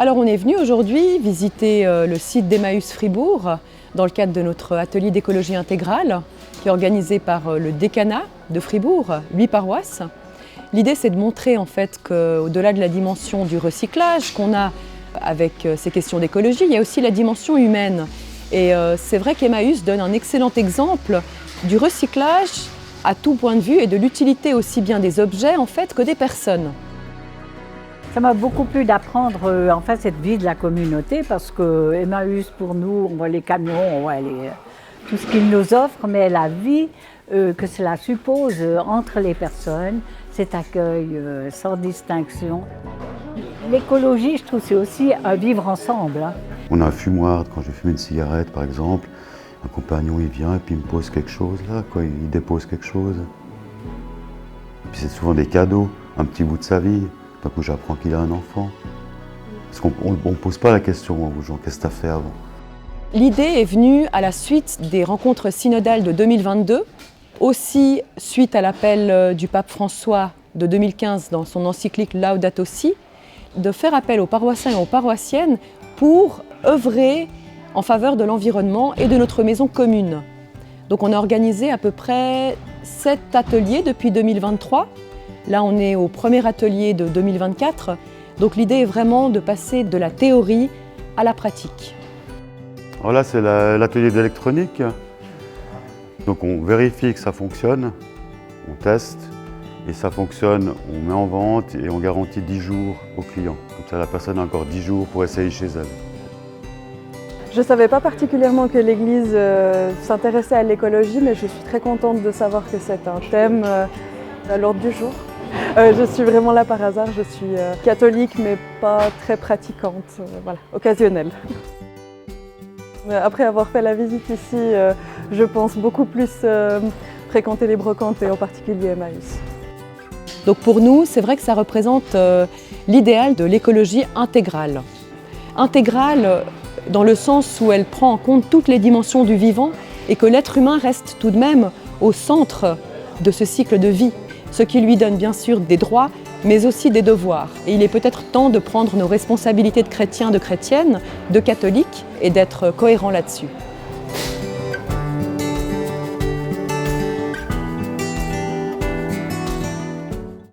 Alors on est venu aujourd'hui visiter le site d'Emmaüs Fribourg dans le cadre de notre atelier d'écologie intégrale qui est organisé par le décanat de Fribourg, 8 paroisses. L'idée c'est de montrer en fait qu'au-delà de la dimension du recyclage qu'on a avec ces questions d'écologie, il y a aussi la dimension humaine. Et c'est vrai qu'Emmaüs donne un excellent exemple du recyclage à tout point de vue et de l'utilité aussi bien des objets en fait que des personnes. Ça m'a beaucoup plu d'apprendre en fait cette vie de la communauté parce que Emmaüs pour nous, on voit les camions, on voit tout ce qu'ils nous offrent, mais la vie que cela suppose entre les personnes, cet accueil sans distinction. L'écologie, je trouve, c'est aussi un vivre ensemble. On a un fumoir, quand je fume une cigarette par exemple, un compagnon il vient et puis il me pose quelque chose là, quoi, il dépose quelque chose. Et puis c'est souvent des cadeaux, un petit bout de sa vie. D'un coup, j'apprends qu'il a un enfant. Parce qu'on ne pose pas la question aux gens, qu'est-ce que tu as fait avant? L'idée est venue à la suite des rencontres synodales de 2022, aussi suite à l'appel du pape François de 2015 dans son encyclique Laudato Si, de faire appel aux paroissiens et aux paroissiennes pour œuvrer en faveur de l'environnement et de notre maison commune. Donc on a organisé à peu près 7 ateliers depuis 2023. Là, on est au premier atelier de 2024. Donc l'idée est vraiment de passer de la théorie à la pratique. Alors là, c'est l'atelier d'électronique. Donc on vérifie que ça fonctionne, on teste, et ça fonctionne, on met en vente et on garantit 10 jours au client. Comme ça, la personne a encore 10 jours pour essayer chez elle. Je ne savais pas particulièrement que l'Église s'intéressait à l'écologie, mais je suis très contente de savoir que c'est un thème à l'ordre du jour. Je suis vraiment là par hasard, je suis catholique mais pas très pratiquante, voilà, occasionnelle. Après avoir fait la visite ici, je pense beaucoup plus fréquenter les brocantes et en particulier Emmaüs. Donc pour nous, c'est vrai que ça représente l'idéal de l'écologie intégrale. Intégrale dans le sens où elle prend en compte toutes les dimensions du vivant et que l'être humain reste tout de même au centre de ce cycle de vie. Ce qui lui donne bien sûr des droits, mais aussi des devoirs. Et il est peut-être temps de prendre nos responsabilités de chrétiens, de chrétiennes, de catholiques et d'être cohérents là-dessus.